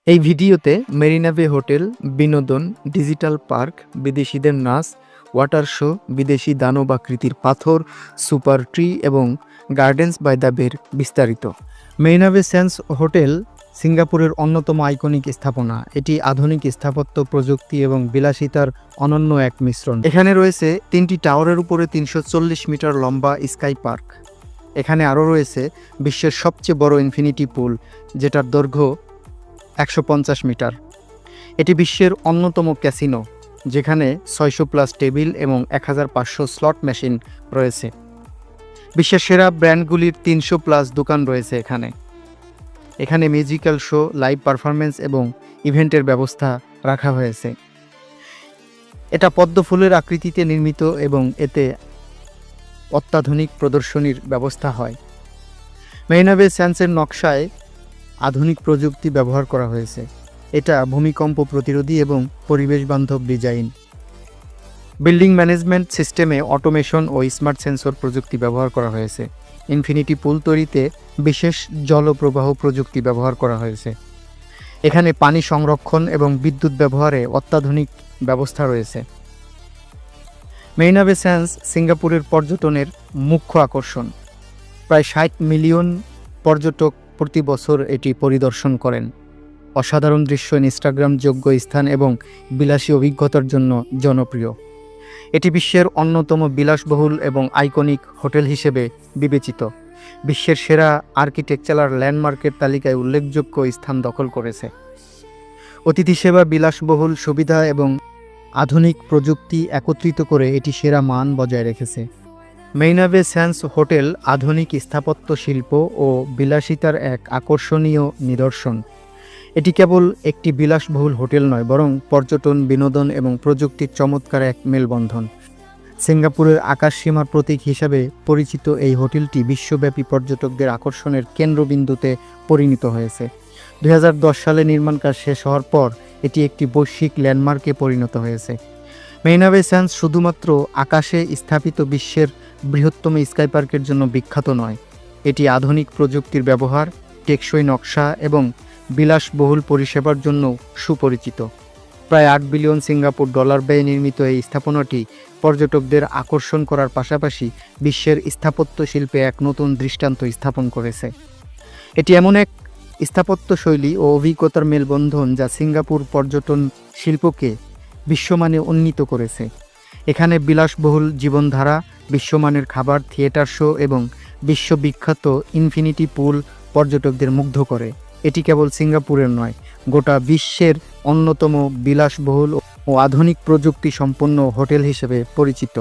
এই ভিডিওতে মেরিনা বে হোটেল, বিনোদন, ডিজিটাল পার্ক, বিদেশিদের নাচ, ওয়াটার শো, বিদেশি দানবাকৃতির পাথর, সুপার ট্রি এবং গার্ডেন্স বাই দ্য বের বিস্তারিত। মেরিনা বে স্যান্ডস হোটেল সিঙ্গাপুরের অন্যতম আইকনিক স্থাপনা। এটি আধুনিক স্থাপত্য, প্রযুক্তি এবং বিলাসিতার অনন্য এক মিশ্রণ। এখানে রয়েছে 3টি টাওয়ারের উপরে 340 মিটার লম্বা স্কাই পার্ক। এখানে আরও রয়েছে বিশ্বের সবচেয়ে বড় ইনফিনিটি পুল, যেটার দৈর্ঘ্য 150 মিটার। এটি বিশ্বের অন্যতম ক্যাসিনো, যেখানে 600+ টেবিল এবং 1500 স্লট মেশিন রয়েছে। বিশ্বের সেরা ব্র্যান্ডগুলির 300+ দোকান রয়েছে এখানে মিউজিক্যাল শো, লাইভ পারফরমেন্স এবং ইভেন্টের ব্যবস্থা রাখা হয়েছে। এটা পদ্ম ফুলের আকৃতিতে নির্মিত এবং এতে অত্যাধুনিক প্রদর্শনীর ব্যবস্থা হয়। মেরিনা বে স্যান্ডসের নকশায় আধুনিক প্রযুক্তি ব্যবহার করা হয়েছে। এটা ভূমিকম্প প্রতিরোধী এবং পরিবেশ বান্ধব ডিজাইন। বিল্ডিং ম্যানেজমেন্ট সিস্টেমে অটোমেশন ও স্মার্ট সেন্সর প্রযুক্তি ব্যবহার করা হয়েছে। ইনফিনিটি পুল তৈরিতে বিশেষ জলপ্রবাহ প্রযুক্তি ব্যবহার করা হয়েছে। এখানে পানি সংরক্ষণ এবং বিদ্যুৎ ব্যবহারে অত্যাধুনিক ব্যবস্থা রয়েছে। মেরিনা বে স্যান্ডস সিঙ্গাপুরের পর্যটনের মুখ্য আকর্ষণ। প্রায় 60 মিলিয়ন পর্যটক প্রতি বছর এটি পরিদর্শন করেন। অসাধারণ দৃশ্য, ইনস্টাগ্রামযোগ্য স্থান এবং বিলাসী অভিজ্ঞতার জন্য জনপ্রিয়। এটি বিশ্বের অন্যতম বিলাসবহুল এবং আইকনিক হোটেল হিসেবে বিবেচিত। বিশ্বের সেরা আর্কিটেকচারাল ল্যান্ডমার্কের তালিকায় উল্লেখযোগ্য স্থান দখল করেছে। অতিথি সেবা, বিলাসবহুল সুবিধা এবং আধুনিক প্রযুক্তি একত্রিত করে এটি সেরা মান বজায় রেখেছে। মেরিনা বে স্যান্ডস হোটেল আধুনিক স্থাপত্য শিল্প ও বিলাসিতার এক আকর্ষণীয় নিদর্শন। এটি কেবল একটি বিলাসবহুল হোটেল নয়, বরং পর্যটন, বিনোদন এবং প্রযুক্তির চমৎকার এক মেলবন্ধন। সিঙ্গাপুরের আকাশসীমার প্রতীক হিসাবে পরিচিত এই হোটেলটি বিশ্বব্যাপী পর্যটকদের আকর্ষণের কেন্দ্রবিন্দুতে পরিণত হয়েছে। 2010 সালে নির্মাণ কাজ শেষ হওয়ার পর এটি একটি বৈশ্বিক ল্যান্ডমার্কে পরিণত হয়েছে। মেরিনা বে স্যান্ডস শুধুমাত্র আকাশে স্থাপিত বিশ্বের বৃহত্তম স্কাই পার্কের জন্য বিখ্যাত নয়, এটি আধুনিক প্রযুক্তির ব্যবহার, টেকসই নকশা এবং বিলাসবহুল পরিষেবার জন্য সুপরিচিত। প্রায় 8 বিলিয়ন সিঙ্গাপুর ডলার ব্যয়ে নির্মিত এই স্থাপনাটি পর্যটকদের আকর্ষণ করার পাশাপাশি বিশ্বের স্থাপত্য শিল্পে এক নতুন দৃষ্টান্ত স্থাপন করেছে। এটি এমন এক স্থাপত্য শৈলী ও অভিজ্ঞতার মেলবন্ধন যা সিঙ্গাপুর পর্যটন শিল্পকে বিশ্বমানে উন্নীত করেছে। এখানে বিলাসবহুল জীবনধারা, বিশ্বমানের খাবার, থিয়েটার শো এবং বিশ্ববিখ্যাত ইনফিনিটি পুল পর্যটকদের মুগ্ধ করে। এটি কেবল সিঙ্গাপুরের নয়, গোটা বিশ্বের অন্যতম বিলাসবহুল ও আধুনিক প্রযুক্তি সম্পন্ন হোটেল হিসেবে পরিচিত।